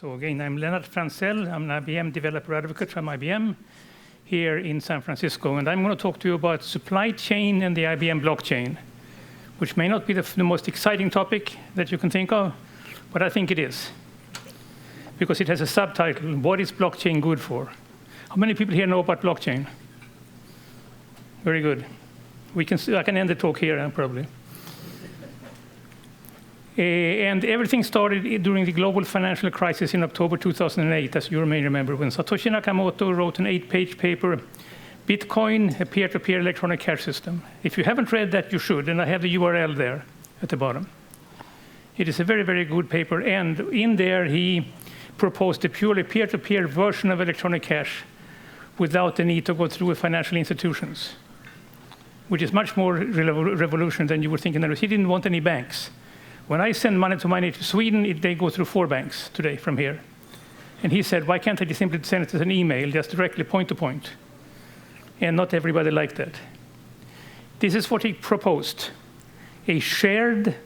So again, I'm Lennart Frantzell. I'm an IBM developer advocate from IBM here in San Francisco. And I'm going to talk to you about supply chain and the IBM blockchain, which may not be the most exciting topic that you can think of, but I think it is. Because it has a subtitle, What is blockchain good for? How many people here know about blockchain? Very good. I can end the talk here, probably. And everything started during the global financial crisis in October 2008, as you may remember, when Satoshi Nakamoto wrote an 8-page paper, Bitcoin, a peer-to-peer electronic cash system. If you haven't read that, you should, and I have the URL there at the bottom. It is a very, very good paper, and in there he proposed a purely peer-to-peer version of electronic cash without the need to go through financial institutions, which is much more revolutionary than you were thinking. He didn't want any banks. When I send money to Sweden, they go through 4 banks today from here. And he said, why can't I just simply send it as an email, just directly point to point? And not everybody liked that. This is what he proposed, a shared,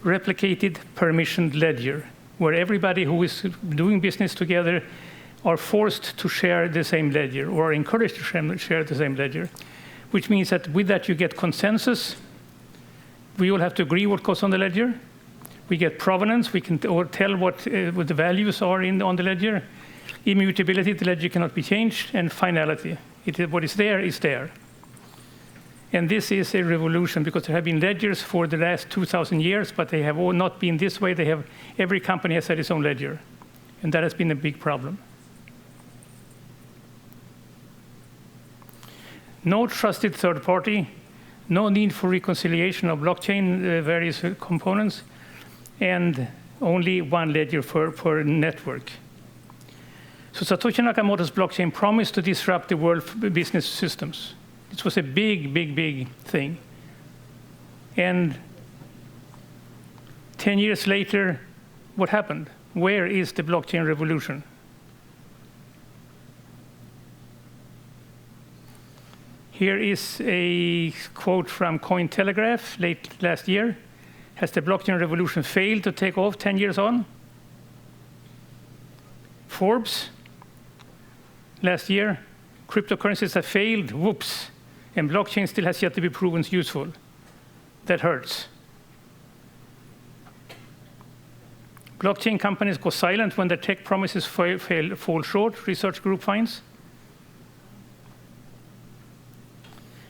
replicated, permissioned ledger, where everybody who is doing business together are forced to share the same ledger, or are encouraged to share the same ledger, which means that with that you get consensus. We all have to agree what goes on the ledger. We get provenance. We can tell what the values are on the ledger. Immutability, the ledger cannot be changed. And finality, what is there is there. And this is a revolution because there have been ledgers for the last 2,000 years, but they have all not been this way. Every company has had its own ledger. And that has been a big problem. No trusted third party, no need for reconciliation of blockchain various components, and only one ledger per network. So Satoshi Nakamoto's blockchain promised to disrupt the world business systems. This was a big, big, big thing. And 10 years later, what happened? Where is the blockchain revolution? Here is a quote from Cointelegraph late last year. Has the blockchain revolution failed to take off 10 years on? Forbes, last year, cryptocurrencies have failed, whoops, and blockchain still has yet to be proven useful. That hurts. Blockchain companies go silent when their tech promises fall short, research group finds.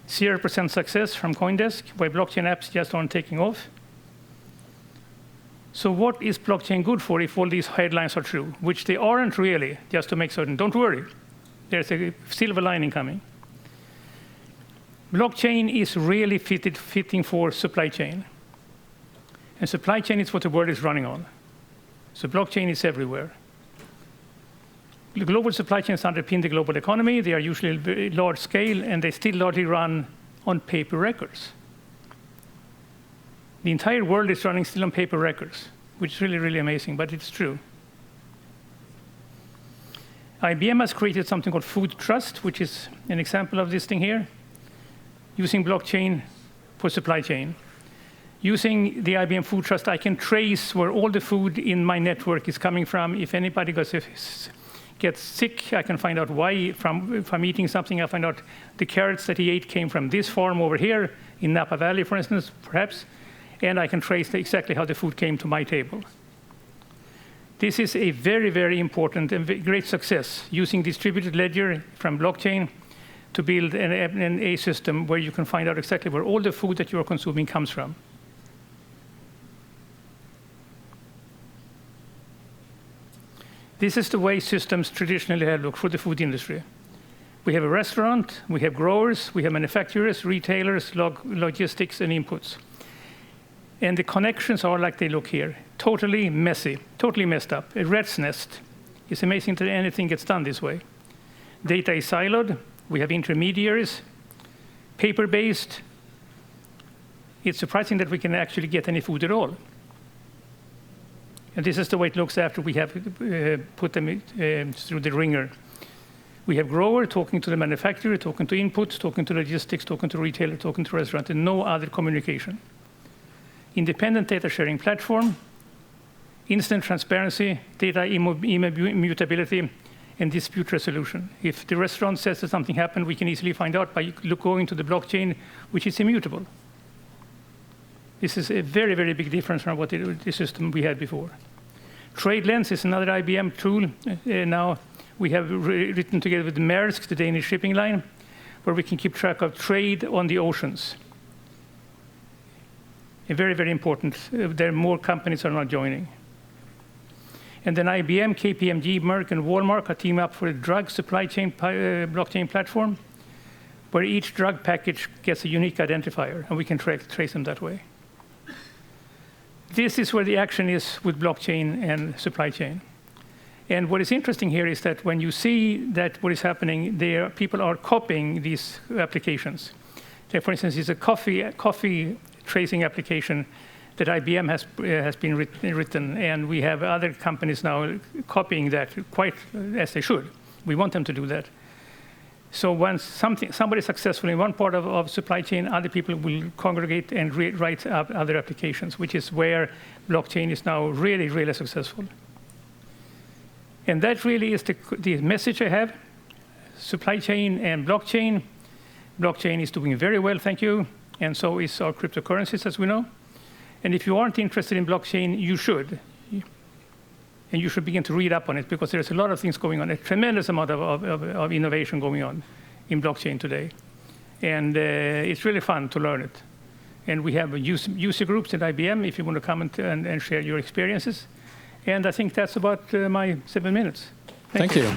0% success from CoinDesk, why blockchain apps just aren't taking off. So what is blockchain good for if all these headlines are true? Which they aren't really, just to make certain. Don't worry, there's a silver lining coming. Blockchain is really fitting for supply chain. And supply chain is what the world is running on. So blockchain is everywhere. The global supply chains underpin the global economy. They are usually very large scale, and they still largely run on paper records. The entire world is running still on paper records, which is really, really amazing, but it's true. IBM has created something called Food Trust, which is an example of this thing here, using blockchain for supply chain. Using the IBM Food Trust, I can trace where all the food in my network is coming from. If anybody gets sick, I can find out why. If I'm eating something, I find out the carrots that he ate came from this farm over here in Napa Valley, for instance, perhaps. And I can trace exactly how the food came to my table. This is a very, very important and great success, using distributed ledger from blockchain to build a system where you can find out exactly where all the food that you are consuming comes from. This is the way systems traditionally have looked for the food industry. We have a restaurant, we have growers, we have manufacturers, retailers, logistics, and inputs. And the connections are like they look here, totally messy, totally messed up. A rat's nest. It's amazing that anything gets done this way. Data is siloed. We have intermediaries, paper-based. It's surprising that we can actually get any food at all. And this is the way it looks after we have put them through the ringer. We have grower talking to the manufacturer, talking to inputs, talking to logistics, talking to retailer, talking to restaurant, and no other communication. Independent data sharing platform, instant transparency, data immutability, and dispute resolution. If the restaurant says that something happened, we can easily find out by going to the blockchain, which is immutable. This is a very, very big difference from what the system we had before. Trade Lens is another IBM tool. Now we have written together with Maersk, the Danish shipping line, where we can keep track of trade on the oceans. Very, very important. There are more companies are not joining. And then IBM, KPMG, Merck, and Walmart are teaming up for a drug supply chain blockchain platform, where each drug package gets a unique identifier, and we can trace them that way. This is where the action is with blockchain and supply chain. And what is interesting here is that when you see that what is happening, people are copying these applications. There, for instance, is a coffee tracing application that IBM has been written, and we have other companies now copying that quite as they should. We want them to do that. So once somebody is successful in one part of supply chain, other people will congregate and write up other applications, which is where blockchain is now really, really successful. And that really is the message I have. Supply chain and blockchain. Blockchain is doing very well, thank you. And so is our cryptocurrencies, as we know. And if you aren't interested in blockchain, you should. And you should begin to read up on it, because there's a lot of things going on, a tremendous amount of innovation going on in blockchain today. And it's really fun to learn it. And we have user groups at IBM if you want to come and share your experiences. And I think that's about my 7 minutes. Thank you.